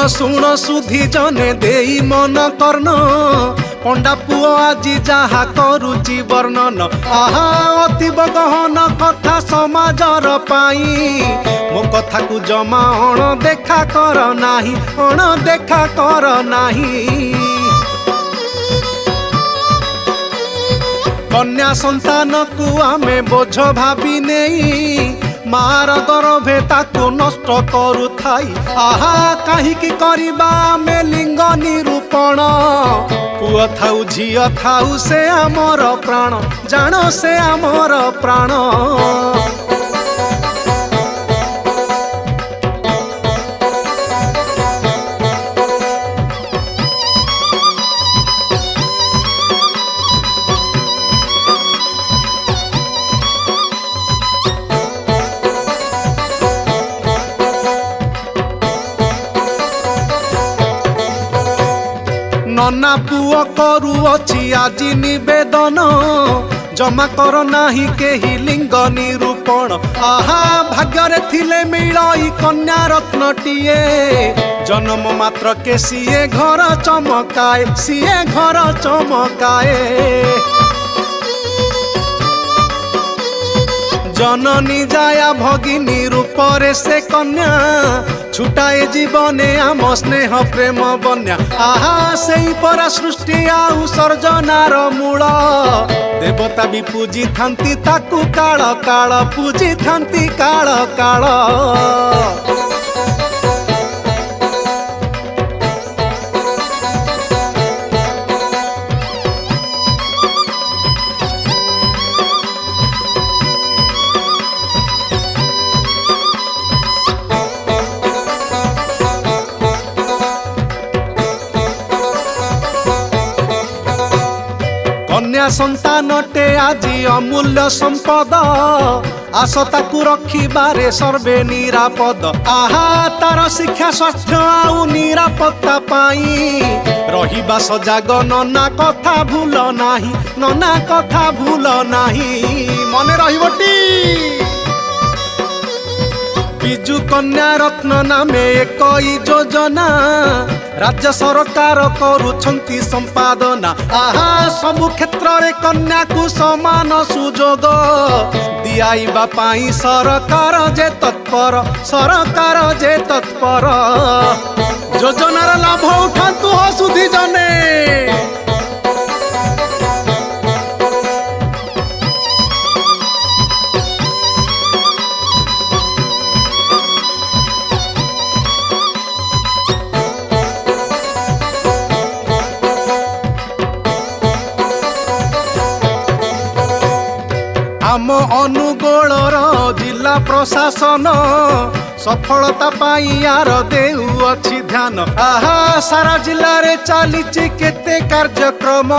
शुण सुधी जने देई मन कर्ण पंडा पुओ आजी जहा करुची वर्णन आहा अतीब गहन कथा समाजर पाई मो कथा को जमा अण देखा कर नाही अण देखा कर नाही। कन्या संतान को आमे बोझ भावी नहीं मार गर्भे ताकू नष्ट करू थाई आहा काहीकि करिबा आमे लिंग निरूपण पुओ थाउ झियो थाउ से आमर प्राण जान से आमर प्राण। नना पुओ करू अछि आजी निवेदन जमा कर नाही केही लिंग निरूपण आहा भाग्य थिले मिलई कन्या रत्नटिए जन्म मात्र के सीए घर चमकाए सीए घर चमकाए। जननी जाया भगिनी रूपरे से कन्या छुटाए जीवने आम स्नेह प्रेम बन्या आहा सेई परा सृष्टि आउ सर्जनार मूल देवता भी पूजी थांती ताकू काल काल पूजी थांती काल काल। कन्या संतानटे आजी अमूल्य संपद आस ताकू रखिबारे सर्वे निरापद आहा तार शिक्षा स्वास्थ्य आउ निरापत्ता पाई रहिबा सजाग नना कथा भूल नाही नना कथा भूल नाही मने रहिबटी। बिजु कन्या रत्न नामे एक योजना राज्य सरकार करुछंती संपादना आहा सबु क्षेत्र रे कन्या को समान सुजोग दियाइबा पाई सरकार जे तत्पर सरकार जे तत्पर योजनार लाभ उठातु हो सुधी जने। आम अनुगोलर जिला प्रशासन सफलता पाई यार देउ अछि ध्यान आहा सारा जिला रे चलीछि केते कार्यक्रम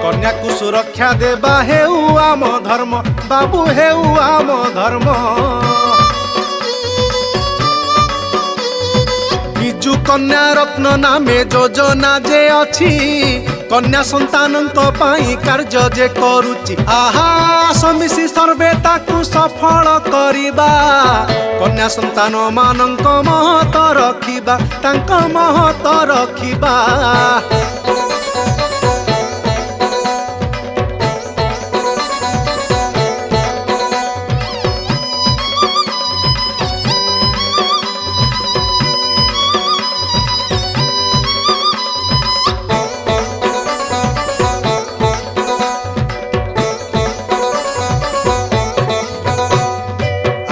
कन्या को सुरक्षा देबा हेउ आम धर्म बाबू हेउ आम धर्म। बिजु कन्या रत्न नामे योजना जे अछि कन्या संतानंक पाई कार्य जे करुची आहा समिसी सर्वे ताकू सफल करिबा कन्या संतान मानंक महत रखिबा तांक महत रखिबा।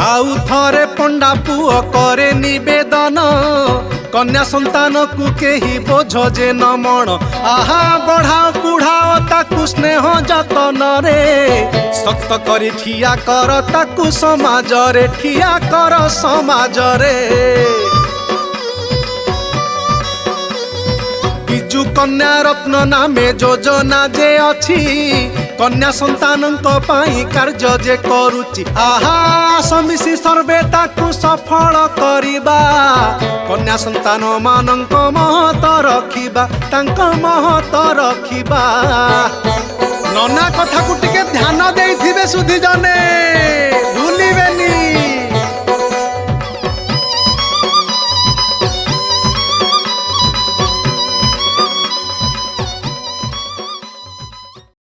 आउ थरे पंडा पुओ करे निवेदन कन्या संतान को केही बोझ जे न मण आहा बढ़ाओ कुढ़ाओ ताकू स्नेह जतन रे सक्त करी ठिया कर ताकू समाज रे ठिया कर समाज रे। बिजु कन्या रत्न नामे योजना जे अछि कन्या संतानंक पाई कार्य जे करुची आहा समिसी सर्वे ताकू सफल करिबा कन्या संतान मानंक महत रखिबा तांक महत रखिबा। नना कथा को टिके ध्यान देइथिबे सुधी जने।